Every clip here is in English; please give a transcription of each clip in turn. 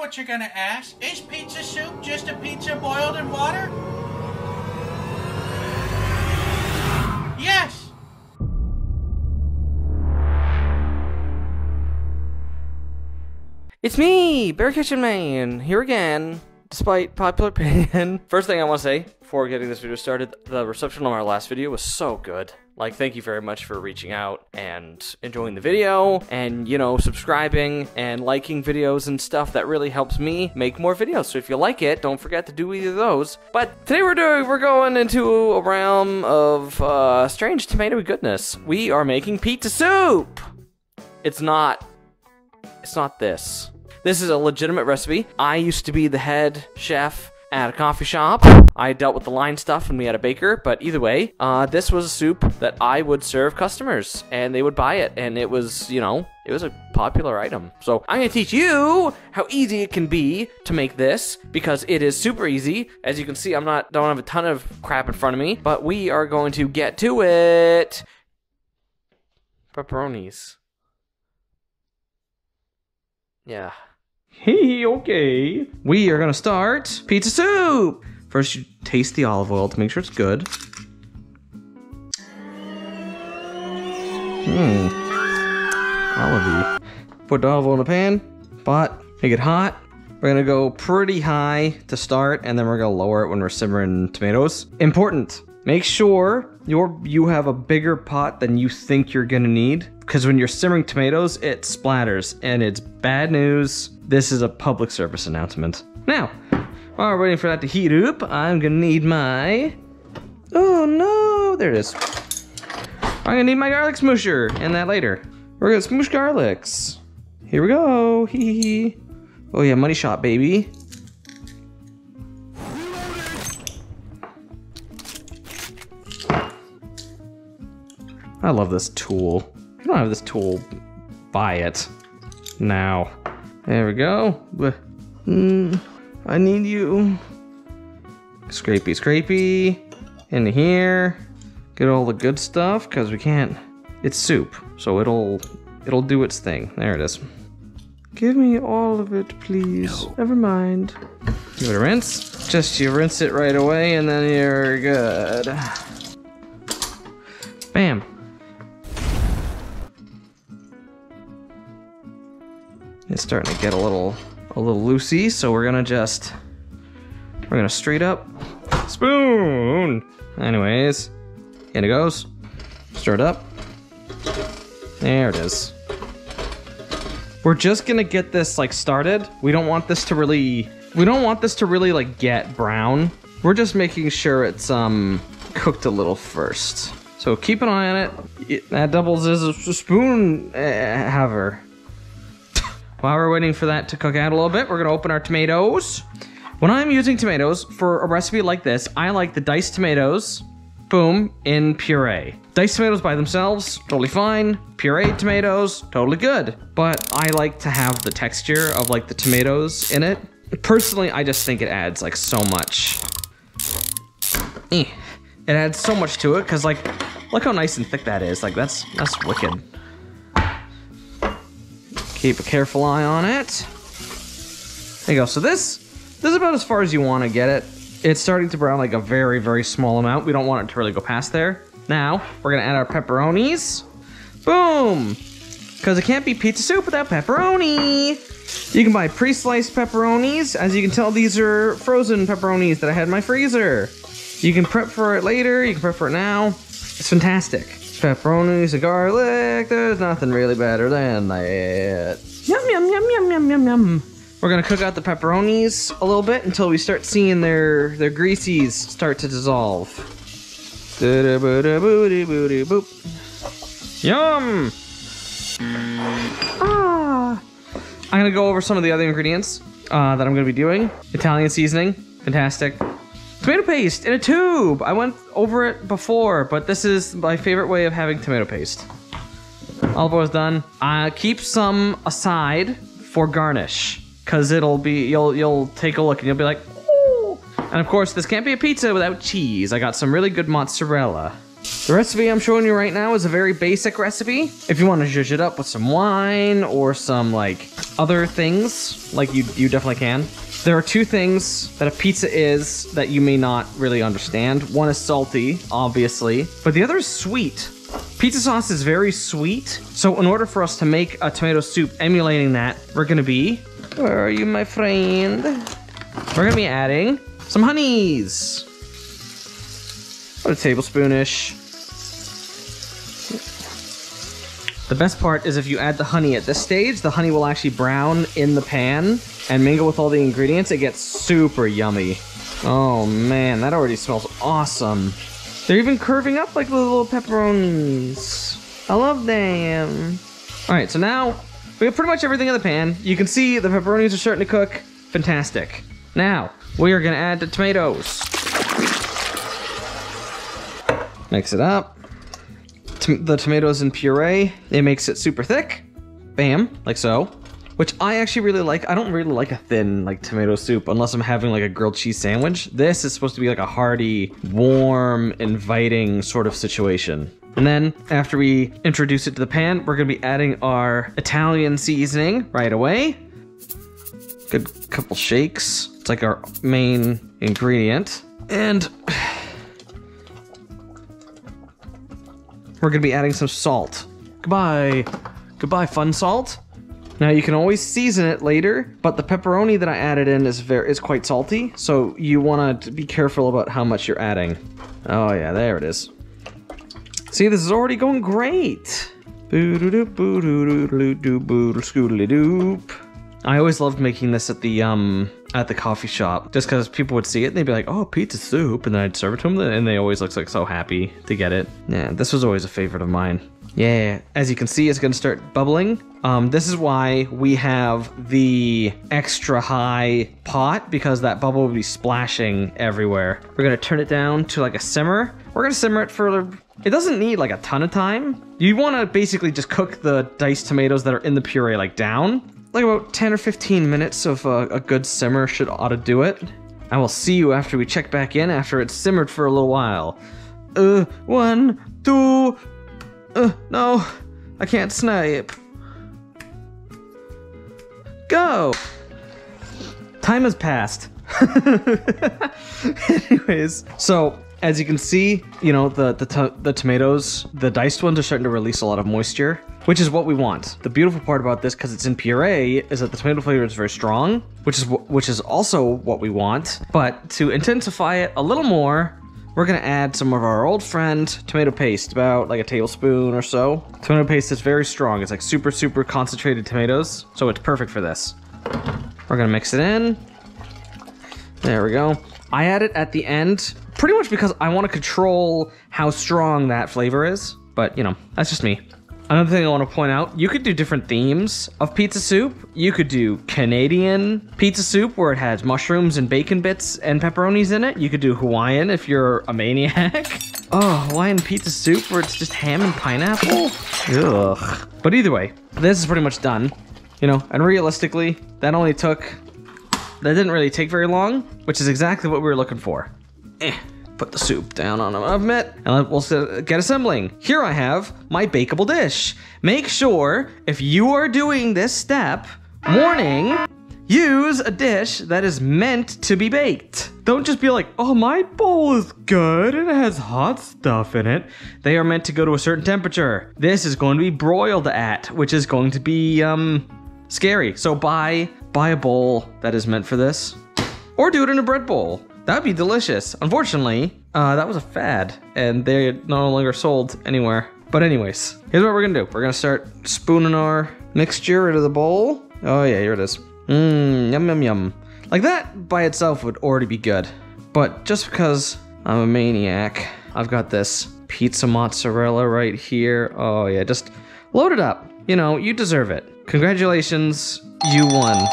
what you're gonna ask. Is pizza soup just a pizza boiled in water? Yes! It's me, Bear Kitchen Man, here again, despite popular opinion. First thing I want to say, before getting this video started, the reception on our last video was so good. Like, thank you very much for reaching out and enjoying the video, and, you know, subscribing and liking videos and stuff. That really helps me make more videos. So if you like it, don't forget to do either of those. But today we're going into a realm of strange tomatoey goodness. We are making pizza soup. It's not this. This is a legitimate recipe. I used to be the head chef at a coffee shop. I dealt with the line stuff and we had a baker, but either way, this was a soup that I would serve customers and they would buy it, and it was, you know, it was a popular item. So I'm gonna teach you how easy it can be to make this, because it is super easy. As you can see, don't have a ton of crap in front of me, but we are going to get to it. Pepperonis. Yeah. Hey, okay. We are gonna start pizza soup. First, you taste the olive oil to make sure it's good. Olivey. Put the olive oil in the pan, pot, make it hot. We're gonna go pretty high to start, and then we're gonna lower it when we're simmering tomatoes. Important, make sure you have a bigger pot than you think you're gonna need, because when you're simmering tomatoes, it splatters, and it's bad news. This is a public service announcement. Now, while we're waiting for that to heat up, I'm gonna need my... Oh no, there it is. I'm gonna need my garlic smoosher, and that later. We're gonna smoosh garlics. Here we go, hee hee hee. Oh yeah, money shot, baby. I love this tool. If you don't have this tool, buy it now. There we go. I need you. Scrapey, scrapey. Into here. Get all the good stuff, because we can't. It's soup, so it'll do its thing. There it is. Give me all of it, please. No. Never mind. Give it a rinse. Just you rinse it right away, and then you're good. Bam. It's starting to get a little loosey, so we're gonna straight up spoon. Anyways, in it goes. Stir it up. There it is. We're just gonna get this like started. We don't want this to really like get brown. We're just making sure it's cooked a little first. So keep an eye on it. That doubles as a spoon haver. While we're waiting for that to cook out a little bit, we're gonna open our tomatoes. When I'm using tomatoes for a recipe like this, I like the diced tomatoes, boom, in puree. Diced tomatoes by themselves, totally fine. Pureed tomatoes, totally good. But I like to have the texture of like the tomatoes in it. Personally, I just think it adds like so much. It adds so much to it, cause like, look how nice and thick that is. Like that's wicked. Keep a careful eye on it. There you go. So this is about as far as you want to get it. It's starting to brown like a very, very small amount. We don't want it to really go past there. Now, we're gonna add our pepperonis. Boom! Because it can't be pizza soup without pepperoni. You can buy pre-sliced pepperonis. As you can tell, these are frozen pepperonis that I had in my freezer. You can prep for it later, you can prep for it now. It's fantastic. Pepperonis and garlic, there's nothing really better than that. Yum, yum, yum, yum, yum, yum, yum. We're gonna cook out the pepperonis a little bit until we start seeing their greases start to dissolve. Yum! Ah! I'm gonna go over some of the other ingredients that I'm gonna be doing. Italian seasoning, fantastic. Tomato paste in a tube. I went over it before, but this is my favorite way of having tomato paste. Olive oil's done. Keep some aside for garnish, cause you'll take a look and you'll be like, ooh. And of course, this can't be a pizza without cheese. I got some really good mozzarella. The recipe I'm showing you right now is a very basic recipe. If you want to zhuzh it up with some wine or some like other things, like you definitely can. There are two things that a pizza is that you may not really understand. One is salty, obviously, but the other is sweet. Pizza sauce is very sweet, so in order for us to make a tomato soup emulating that, we're gonna be... Where are you, my friend? We're gonna be adding some honeys. About a tablespoonish. The best part is if you add the honey at this stage, the honey will actually brown in the pan and mingle with all the ingredients. It gets super yummy. Oh man, that already smells awesome. They're even curving up like little pepperonis. I love them. All right, so now we have pretty much everything in the pan. You can see the pepperonis are starting to cook. Fantastic. Now, we are gonna add the tomatoes. Mix it up. The tomatoes in puree, it makes it super thick. Bam, like so. Which I actually really like. I don't really like a thin like tomato soup unless I'm having like a grilled cheese sandwich. This is supposed to be like a hearty, warm, inviting sort of situation. And then after we introduce it to the pan, we're gonna be adding our Italian seasoning right away. Good couple shakes. It's like our main ingredient. And we're gonna be adding some salt. Goodbye. Goodbye, fun salt. Now you can always season it later, but the pepperoni that I added in is quite salty, so you wanna be careful about how much you're adding. Oh yeah, there it is. See, this is already going great. I always loved making this at the coffee shop, just because people would see it and they'd be like, "Oh, pizza soup," and then I'd serve it to them, and they always looked like so happy to get it. Yeah, this was always a favorite of mine. Yeah, as you can see, it's gonna start bubbling. This is why we have the extra high pot, because that bubble will be splashing everywhere. We're gonna turn it down to like a simmer. We're gonna simmer it for, it doesn't need like a ton of time. You wanna basically just cook the diced tomatoes that are in the puree like down. Like about 10 or 15 minutes of a good simmer ought to do it. I will see you after we check back in after it's simmered for a little while. 1, 2, no, I can't snipe. Go! Time has passed. Anyways, so as you can see, you know, the tomatoes, the diced ones are starting to release a lot of moisture, which is what we want. The beautiful part about this, because it's in puree, is that the tomato flavor is very strong, which is also what we want. But to intensify it a little more, we're gonna add some of our old friend tomato paste, about like a tablespoon or so. Tomato paste is very strong. It's like super, super concentrated tomatoes, so it's perfect for this. We're gonna mix it in. There we go. I add it at the end, pretty much because I want to control how strong that flavor is, but you know, that's just me. Another thing I want to point out, you could do different themes of pizza soup. You could do Canadian pizza soup where it has mushrooms and bacon bits and pepperonis in it. You could do Hawaiian if you're a maniac. Oh, Hawaiian pizza soup where it's just ham and pineapple? Ugh. But either way, this is pretty much done. You know, and realistically, that didn't really take very long, which is exactly what we were looking for. Put the soup down on a mitt, and we'll get assembling. Here I have my bakeable dish. Make sure, if you are doing this step, warning, use a dish that is meant to be baked. Don't just be like, oh, my bowl is good and it has hot stuff in it. They are meant to go to a certain temperature. This is going to be broiled at, which is going to be, scary. So buy a bowl that is meant for this, or do it in a bread bowl. That'd be delicious. Unfortunately, that was a fad, and they're no longer sold anywhere. But anyways, here's what we're gonna do. We're gonna start spooning our mixture into the bowl. Oh yeah, here it is. Yum, yum, yum. Like that by itself would already be good. But just because I'm a maniac, I've got this pizza mozzarella right here. Oh yeah, just load it up. You know, you deserve it. Congratulations, you won.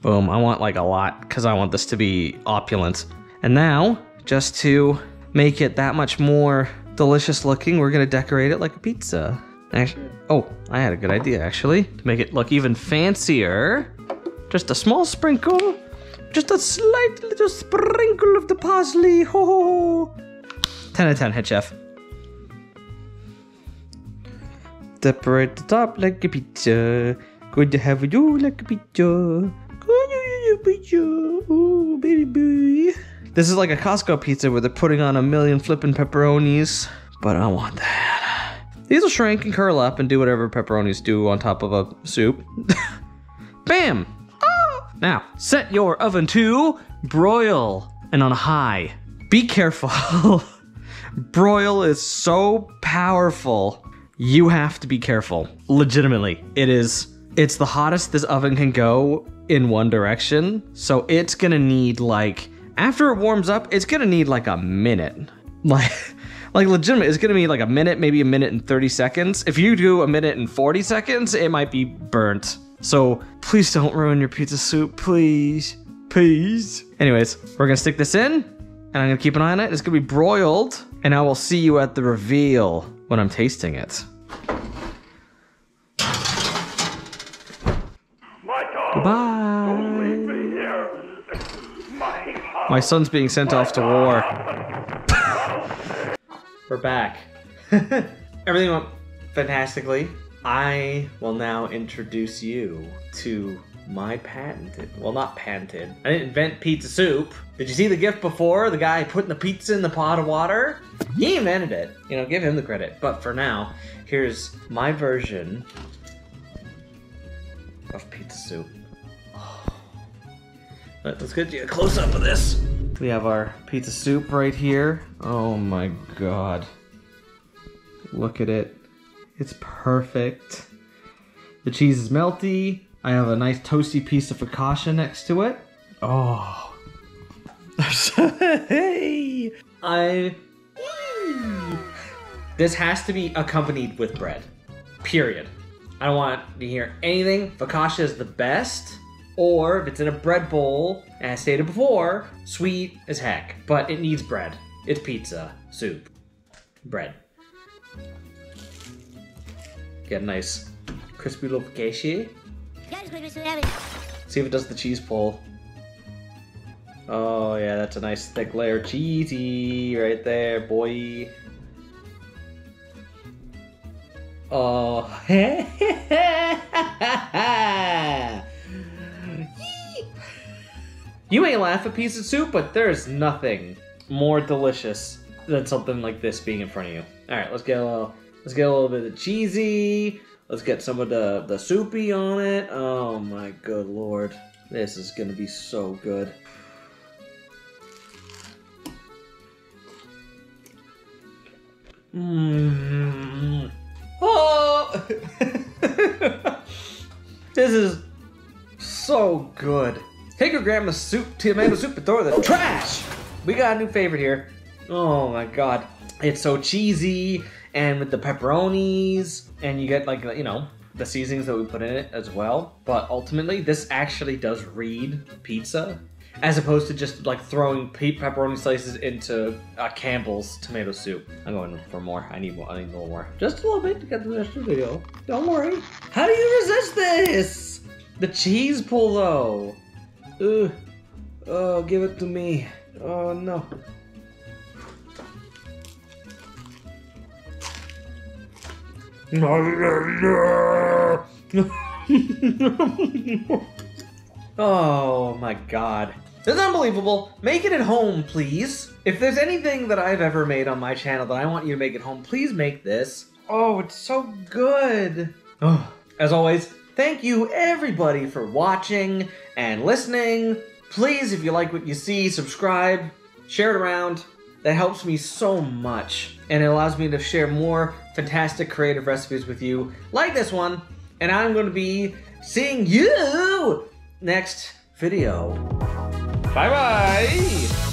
Boom, I want like a lot because I want this to be opulent. And now, just to make it that much more delicious looking, we're gonna decorate it like a pizza. Actually, oh, I had a good idea actually. To make it look even fancier, just a small sprinkle, just a slight little sprinkle of the parsley. Ho ho ho. 10 out of 10, head chef. Decorate the top like a pizza. Good to have you like a pizza. Pizza. Oh, baby boy. This is like a Costco pizza where they're putting on a million flipping pepperonis. But I don't want that. These will shrink and curl up and do whatever pepperonis do on top of a soup. Bam! Ah! Now, set your oven to broil and on high. Be careful. Broil is so powerful. You have to be careful. Legitimately. It's the hottest this oven can go in one direction. So it's gonna need like, after it warms up, it's gonna need like a minute. Like legitimate, it's gonna be like a minute, maybe a minute and 30 seconds. If you do a minute and 40 seconds, it might be burnt. So please don't ruin your pizza soup, please. Please. Anyways, we're gonna stick this in and I'm gonna keep an eye on it. It's gonna be broiled and I will see you at the reveal when I'm tasting it. Goodbye. My son's being sent off to war. We're back. Everything went fantastically. I will now introduce you to my patented, well not patented, I didn't invent pizza soup. Did you see the gift before? The guy putting the pizza in the pot of water? He invented it. You know, give him the credit. But for now, here's my version of pizza soup. Let's get you a close-up of this. We have our pizza soup right here. Oh my god. Look at it. It's perfect. The cheese is melty. I have a nice toasty piece of focaccia next to it. Oh. Hey! This has to be accompanied with bread. Period. I don't want to hear anything. Focaccia is the best. Or if it's in a bread bowl, as stated before, sweet as heck. But it needs bread. It's pizza, soup, bread. Get a nice crispy little focaccia. See if it does the cheese pull. Oh yeah, that's a nice thick layer of cheesy right there, boy. Oh. You may laugh at pizza soup, but there's nothing more delicious than something like this being in front of you. All right, let's get a little bit of cheesy. Let's get some of the soupy on it. Oh my good lord, this is gonna be so good. Mmm. Oh, this is so good. Take your grandma's tomato soup and throw it in the trash. We got a new favorite here. Oh my god. It's so cheesy and with the pepperonis and you get like, you know, the seasonings that we put in it as well. But ultimately this actually does read pizza as opposed to just like throwing pepperoni slices into Campbell's tomato soup. I'm going for more. I need a little more. Just a little bit to get to the rest of the video. Don't worry. How do you resist this? The cheese pull though. Ugh. Oh, give it to me. Oh, no. Oh, my God. This is unbelievable. Make it at home, please. If there's anything that I've ever made on my channel that I want you to make at home, please make this. Oh, it's so good. Oh, as always, thank you everybody for watching and listening. Please, if you like what you see, subscribe, share it around. That helps me so much. And it allows me to share more fantastic creative recipes with you, like this one. And I'm going to be seeing you next video. Bye-bye.